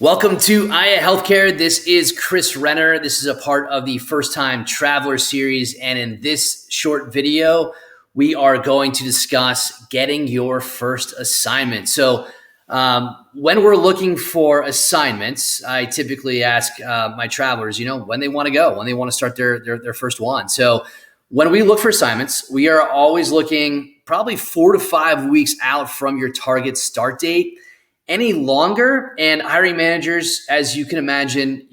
Welcome to Aya Healthcare. This is Chris Renner. This is a part of the First Time Traveler series. And in this short video, we are going to discuss getting your first assignment. So when we're looking for assignments, I typically ask my travelers, when they want to go, when they want to start their first one. So when we look for assignments, we are always looking probably 4 to 5 weeks out from your target start date. Any longer, and hiring managers, as you can imagine,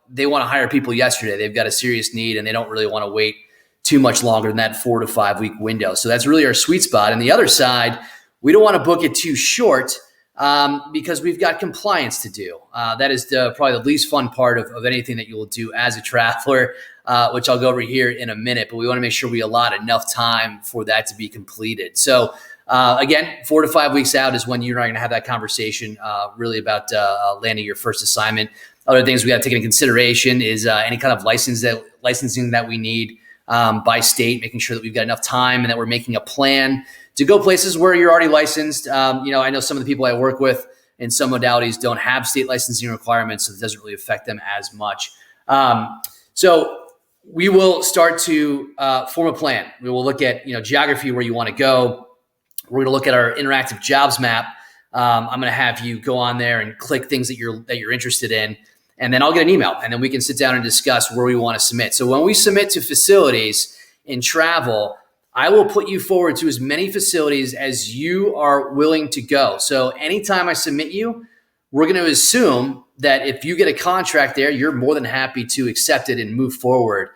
they want to hire people yesterday. They've got a serious need and they don't really want to wait too much longer than that 4 to 5 week window. So that's really our sweet spot. And the other side, we don't want to book it too short because we've got compliance to do. That is probably the least fun part of anything that you will do as a traveler, which I'll go over here in a minute. But we want to make sure we allot enough time for that to be completed. So again, 4 to 5 weeks out is when you're not going to have that conversation really about landing your first assignment. Other things we got to take into consideration is any kind of licensing that we need by state, making sure that we've got enough time and that we're making a plan to go places where you're already licensed. I know some of the people I work with in some modalities don't have state licensing requirements, so it doesn't really affect them as much. So we will start to form a plan. We will look at geography, where you want to go. We're going to look at our interactive jobs map. I'm going to have you go on there and click things that you're interested in, and then I'll get an email, and then we can sit down and discuss where we want to submit. So when we submit to facilities in travel, I will put you forward to as many facilities as you are willing to go. So anytime I submit you, we're going to assume that if you get a contract there, you're more than happy to accept it and move forward.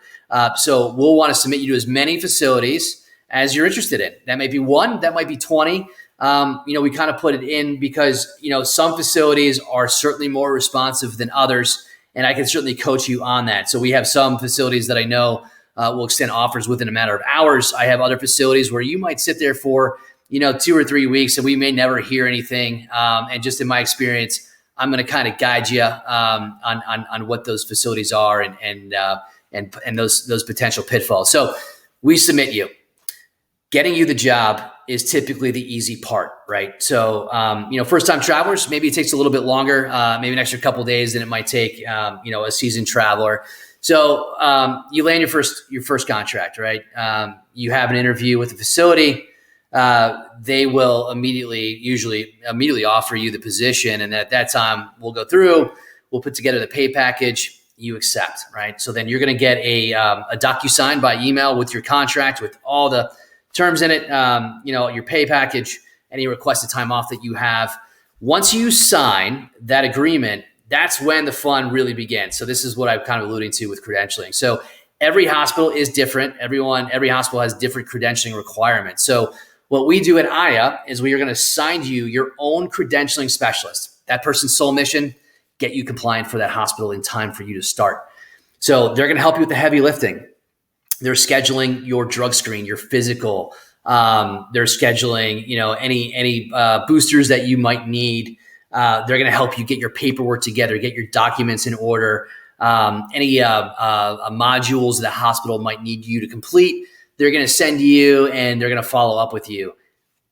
So we'll want to submit you to as many facilities as you're interested in. That might be 1, that might be 20. We kind of put it in because, some facilities are certainly more responsive than others, and I can certainly coach you on that. So we have some facilities that I know will extend offers within a matter of hours. I have other facilities where you might sit there for, 2 or 3 weeks and we may never hear anything. And just in my experience, I'm going to kind of guide you on what those facilities are and those potential pitfalls. So we submit you. Getting you the job is typically the easy part, right? So, first-time travelers, maybe it takes a little bit longer, maybe an extra couple of days than it might take, a seasoned traveler. So, you land your first contract, right? You have an interview with the facility. They will immediately offer you the position, and at that time, we'll go through. We'll put together the pay package. You accept, right? So then you're going to get a DocuSign by email with your contract, with all the terms in it, your pay package, any requested time off that you have. Once you sign that agreement, that's when the fun really begins. So this is what I'm kind of alluding to with credentialing. So every hospital is different. Every hospital has different credentialing requirements. So what we do at Aya is we are going to assign you your own credentialing specialist. That person's sole mission, get you compliant for that hospital in time for you to start. So they're going to help you with the heavy lifting. They're scheduling your drug screen, your physical. They're scheduling, any boosters that you might need. They're going to help you get your paperwork together, get your documents in order. Any modules the hospital might need you to complete, they're going to send you and they're going to follow up with you.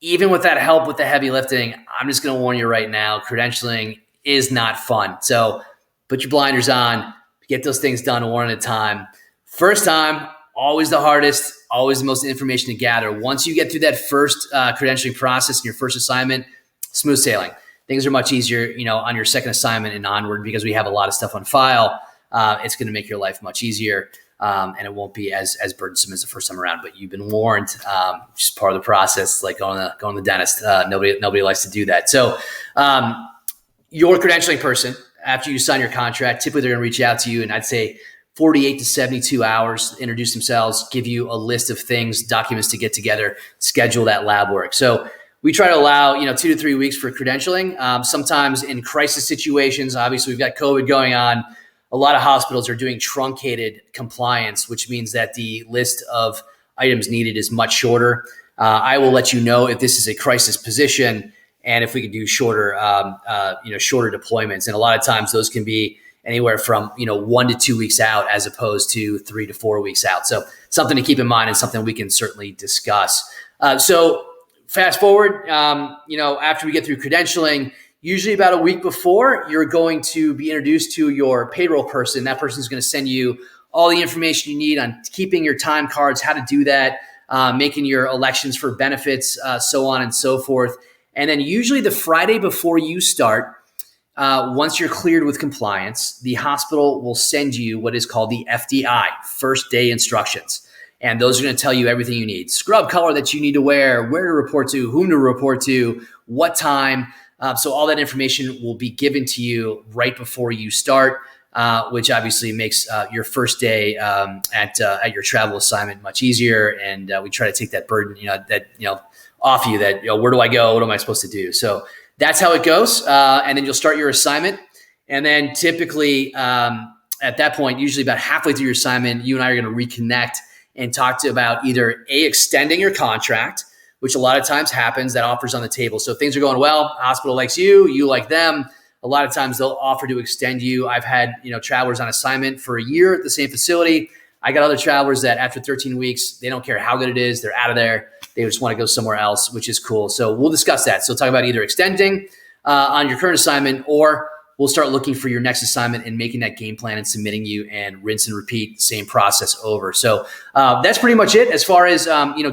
Even with that help with the heavy lifting, I'm just going to warn you right now, credentialing is not fun. So put your blinders on, get those things done one at a time. First time, always the hardest, always the most information to gather. Once you get through that first credentialing process and your first assignment, smooth sailing. Things are much easier, on your second assignment and onward because we have a lot of stuff on file. It's going to make your life much easier, and it won't be as burdensome as the first time around. But you've been warned. Just part of the process. It's like going to the dentist. Nobody likes to do that. So your credentialing person, after you sign your contract, typically they're going to reach out to you, and I'd say 48 to 72 hours, introduce themselves, give you a list of things, documents to get together, schedule that lab work. So we try to allow, 2 to 3 weeks for credentialing. Sometimes in crisis situations, obviously we've got COVID going on. A lot of hospitals are doing truncated compliance, which means that the list of items needed is much shorter. I will let you know if this is a crisis position and if we can do shorter deployments. And a lot of times those can be anywhere from 1 to 2 weeks out as opposed to 3 to 4 weeks out. So something to keep in mind and something we can certainly discuss. So fast forward, after we get through credentialing, usually about a week before, you're going to be introduced to your payroll person. That person is going to send you all the information you need on keeping your time cards, how to do that, making your elections for benefits, so on and so forth. And then usually the Friday before you start, once you're cleared with compliance, the hospital will send you what is called the FDI, first day instructions. And those are going to tell you everything you need. Scrub color that you need to wear, where to report to, whom to report to, what time. So all that information will be given to you right before you start, which obviously makes your first day at your travel assignment much easier. And we try to take that burden, off you. That where do I go? What am I supposed to do? So that's how it goes. And then you'll start your assignment, and then typically at that point, usually about halfway through your assignment, you and I are going to reconnect and talk about either extending your contract, which a lot of times happens, that offer's on the table. So if things are going well, hospital likes you, you like them. A lot of times they'll offer to extend you. I've had, travelers on assignment for a year at the same facility. I got other travelers that after 13 weeks, they don't care how good it is. They're out of there. They just want to go somewhere else, which is cool. So we'll discuss that. So talk about either extending on your current assignment, or we'll start looking for your next assignment and making that game plan and submitting you, and rinse and repeat, same process over. So that's pretty much it as far as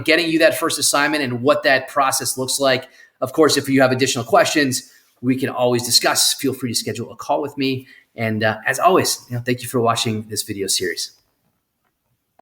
getting you that first assignment and what that process looks like. Of course, if you have additional questions, we can always discuss. Feel free to schedule a call with me. And as always, thank you for watching this video series.